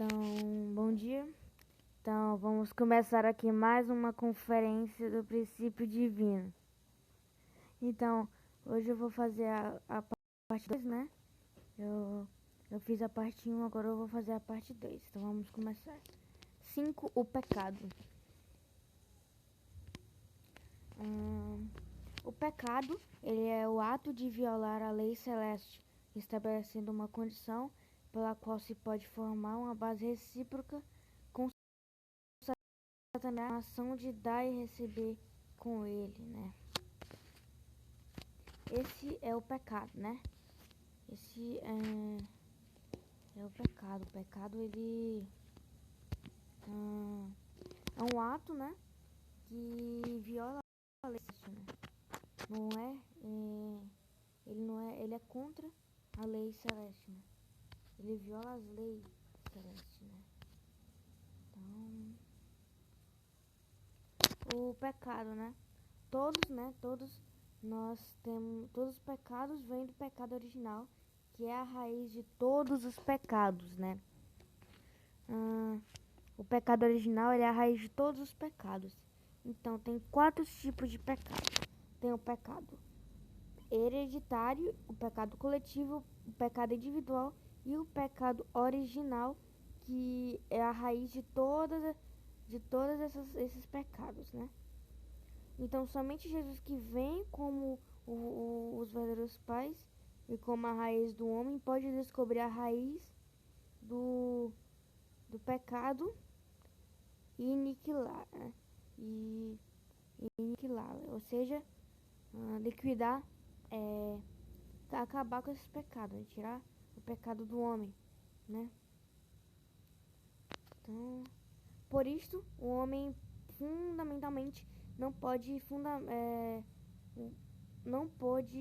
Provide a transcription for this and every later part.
Então, bom dia. Então, vamos começar aqui mais uma conferência do princípio divino. Então, hoje eu vou fazer a parte 2, né? Eu fiz a parte 1, agora eu vou fazer a parte 2. Então, vamos começar. 5. O pecado. O pecado, ele é o ato de violar a lei celeste, estabelecendo uma condição pela qual se pode formar uma base recíproca com Satanás, a ação de dar e receber com ele, né? Esse é o pecado, né? Esse é o pecado. O pecado, ele é um ato, né? Que viola a lei, né? Não é, ele não é, ele é contra a lei celeste, né? Ele viola as leis celestes, né? Então, o pecado, né? Todos nós temos, todos os pecados vêm do pecado original, que é a raiz de todos os pecados, né? O pecado original, ele é a raiz de todos os pecados. Então, tem 4 tipos de pecado. Tem o pecado hereditário, o pecado coletivo, o pecado individual e o pecado original, que é a raiz de todos esses pecados, né? Então, somente Jesus que vem como os verdadeiros pais e como a raiz do homem pode descobrir a raiz do pecado e aniquilar, né? E aniquilar, ou seja, liquidar, acabar com esses pecados, né? Tirar o pecado do homem, né? Então, por isto, o homem fundamentalmente não pode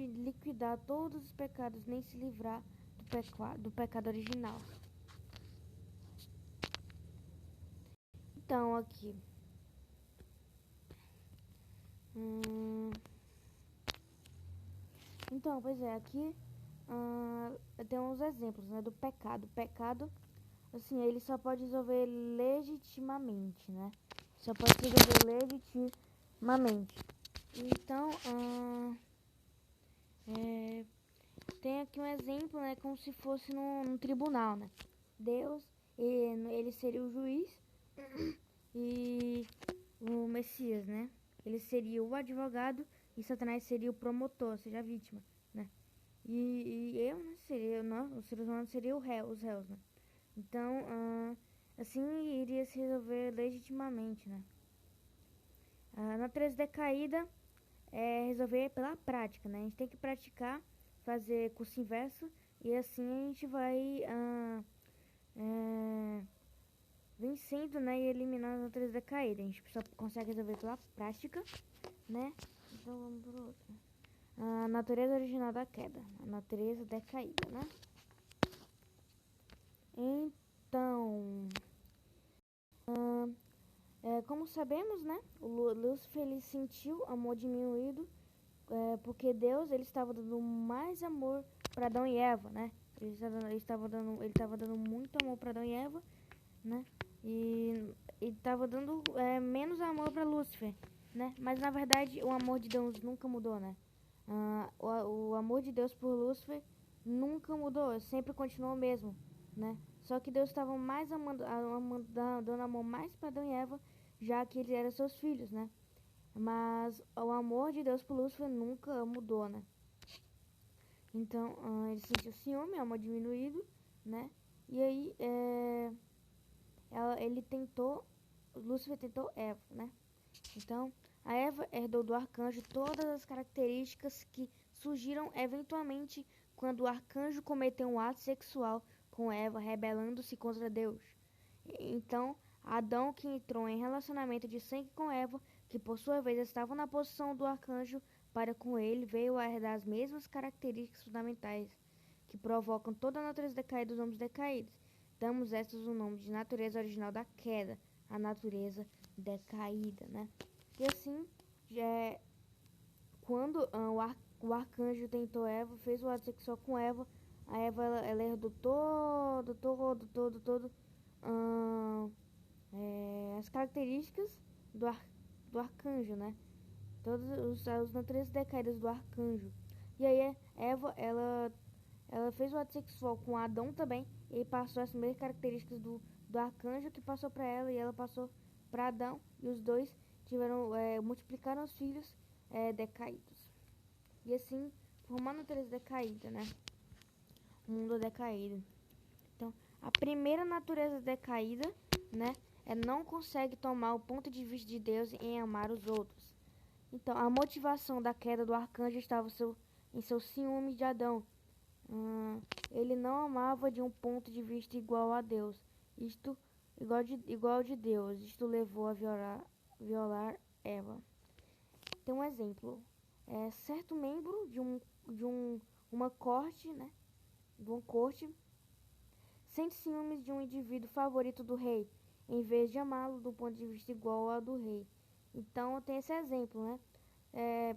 liquidar todos os pecados, nem se livrar do pecado original. Então, aqui. Então, pois é, aqui tem uns exemplos, né, do pecado. O pecado, assim, ele só pode resolver legitimamente, né? Só pode se resolver legitimamente. Então, tem aqui um exemplo, né, como se fosse num tribunal, né? Deus, ele seria o juiz e o Messias, né? Ele seria o advogado e Satanás seria o promotor, ou seja, a vítima, né? E eu, né, os seres humanos seriam os réus, né? Então, assim iria se resolver legitimamente, né? A natureza decaída é resolver pela prática, né? A gente tem que praticar, fazer curso inverso e assim a gente vai vencendo, né? E eliminando a natureza decaída. A gente só consegue resolver pela prática, né? Então vamos para outro. A natureza original da queda, a natureza decaída, né? Então, como sabemos, né? O Lúcifer, ele sentiu amor diminuído, porque Deus, ele estava dando mais amor para Adão e Eva, né? Ele estava dando muito amor para Adão e Eva, né? E estava dando menos amor para Lúcifer, né? Mas na verdade o amor de Deus nunca mudou, né? O amor de Deus por Lúcifer nunca mudou, sempre continuou o mesmo, né? Só que Deus estava mais dando amor mais para Adão e Eva, já que eles eram seus filhos, né? Mas o amor de Deus por Lúcifer nunca mudou, né? Então, ele sentiu ciúme, amor diminuído, né? E aí, Lúcifer tentou Eva, né? Então, a Eva herdou do arcanjo todas as características que surgiram eventualmente quando o arcanjo cometeu um ato sexual com Eva, rebelando-se contra Deus. Então, Adão, que entrou em relacionamento de sangue com Eva, que por sua vez estava na posição do arcanjo para com ele, veio a herdar as mesmas características fundamentais que provocam toda a natureza decaída dos homens decaídos. Damos estas o nome de natureza original da queda, a natureza decaída, né? E assim, quando o arcanjo tentou Eva, fez o ato sexual com Eva, a Eva ela herdou todo as características do arcanjo, né? Todas as naturezas decaídas do arcanjo. E aí Eva, ela fez o ato sexual com Adão também, e passou as mesmas características do arcanjo, que passou para ela, e ela passou para Adão, e os dois multiplicaram os filhos decaídos. E assim, formando a natureza decaída, né? O mundo decaído. Então, a primeira natureza decaída, né, não consegue tomar o ponto de vista de Deus em amar os outros. Então, a motivação da queda do arcanjo estava em seu ciúme de Adão. Ele não amava de um ponto de vista igual a Deus. Igual de Deus. Isto levou a violar Eva. Tem um exemplo. Certo membro uma corte, né? De uma corte, sente ciúmes de um indivíduo favorito do rei, em vez de amá-lo do ponto de vista igual ao do rei. Então tem esse exemplo, né?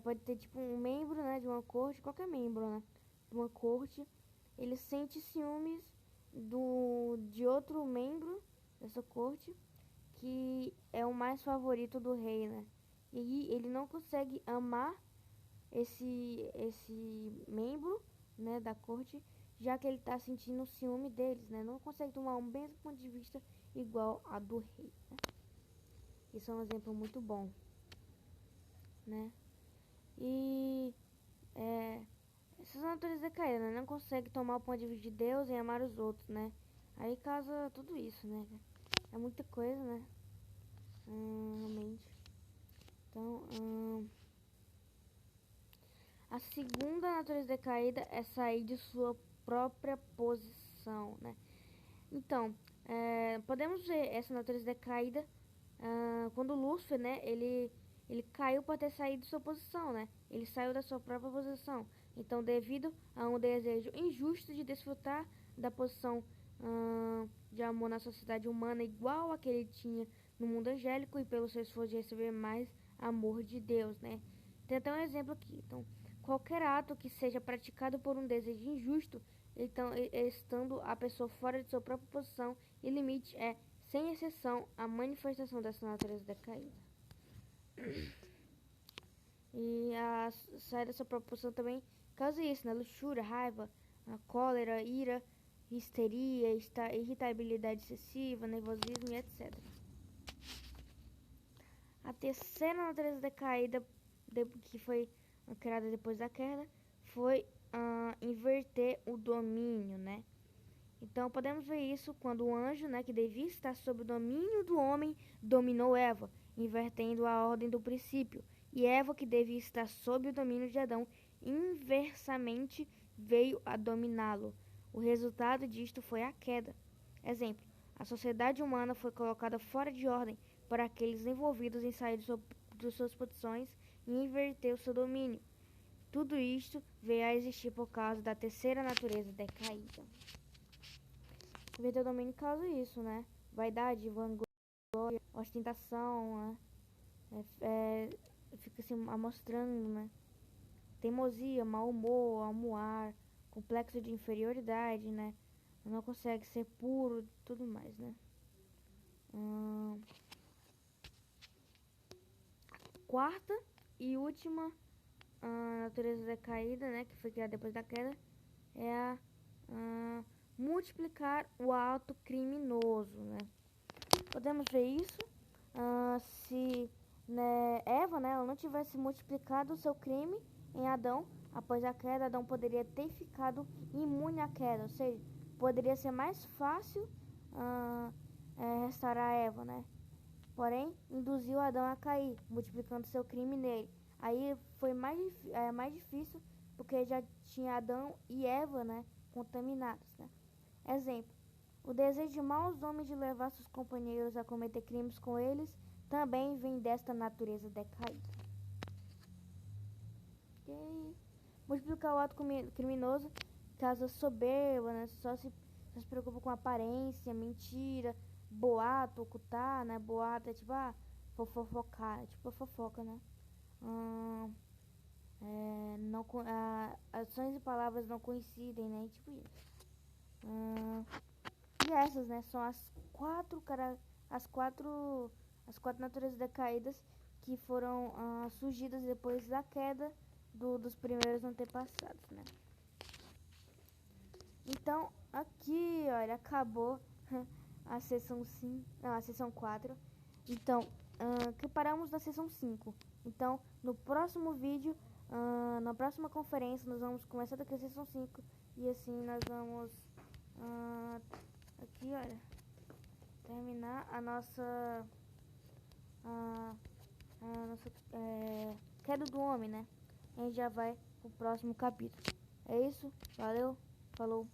Pode ter tipo um membro, né, de uma corte, qualquer membro, né, de uma corte, ele sente ciúmes de outro membro dessa corte, que é o mais favorito do rei, né? E ele não consegue amar esse membro, né, da corte, já que ele está sentindo ciúme deles, né? Não consegue tomar o mesmo ponto de vista igual a do rei, né? Isso é um exemplo muito bom, né? E essas naturezas decaídas, né? Não consegue tomar o ponto de vista de Deus e amar os outros, né? Aí causa tudo isso, né? É muita coisa, né? Realmente. Então, a segunda natureza decaída é sair de sua própria posição, né? Então, podemos ver essa natureza decaída quando Lúcifer, né? Ele caiu por ter saído de sua posição, né? Ele saiu da sua própria posição. Então, devido a um desejo injusto de desfrutar da posição de amor na sociedade humana igual a que ele tinha no mundo angélico, e pelo seu esforço de receber mais amor de Deus, né? Tem até um exemplo aqui. Então, qualquer ato que seja praticado por um desejo injusto, então, estando a pessoa fora de sua própria posição e limite, sem exceção, a manifestação dessa natureza decaída. E a sair dessa própria posição também causa isso, né? Luxúria, raiva, cólera, ira, histeria, irritabilidade excessiva, nervosismo e etc. A terceira natureza decaída, que foi criada depois da queda, foi inverter o domínio, né? Então podemos ver isso quando o anjo, né, que devia estar sob o domínio do homem, dominou Eva, invertendo a ordem do princípio. E Eva, que devia estar sob o domínio de Adão, inversamente veio a dominá-lo. O resultado disto foi a queda. Exemplo: a sociedade humana foi colocada fora de ordem por aqueles envolvidos em sair de suas posições e inverter o seu domínio. Tudo isto veio a existir por causa da terceira natureza decaída. Inverter o domínio causa isso, né? Vaidade, vanglória, ostentação, né? Fica se amostrando, né? Teimosia, mau humor, amuar, complexo de inferioridade, né? Não consegue ser puro, tudo mais, né? Quarta e última natureza decaída, né, que foi criada depois da queda, é a multiplicar o ato criminoso, né? Podemos ver isso se, né, Eva, né, ela não tivesse multiplicado o seu crime em Adão. Após a queda, Adão poderia ter ficado imune à queda, ou seja, poderia ser mais fácil restaurar Eva, né? Porém, induziu Adão a cair, multiplicando seu crime nele. Aí foi mais difícil, porque já tinha Adão e Eva, né, contaminados, né? Exemplo: o desejo de maus homens de levar seus companheiros a cometer crimes com eles também vem desta natureza decaída. E multiplicar o ato criminoso causa soberba, né? Só se preocupa com aparência, mentira, boato, ocultar, né? Boato é tipo fofocar, é tipo a fofoca, né? Ações e palavras não coincidem, né? Tipo isso. E essas, né, são as quatro naturezas decaídas que foram surgidas depois da queda dos primeiros antepassados, né? Então, aqui, olha, acabou a sessão 5, não, a sessão 4. Então, que paramos na sessão 5. Então, no próximo vídeo, na próxima conferência, nós vamos começar daqui a sessão 5. E assim nós vamos, aqui, olha, terminar a nossa, queda do homem, né? A gente já vai pro próximo capítulo. É isso, valeu, falou.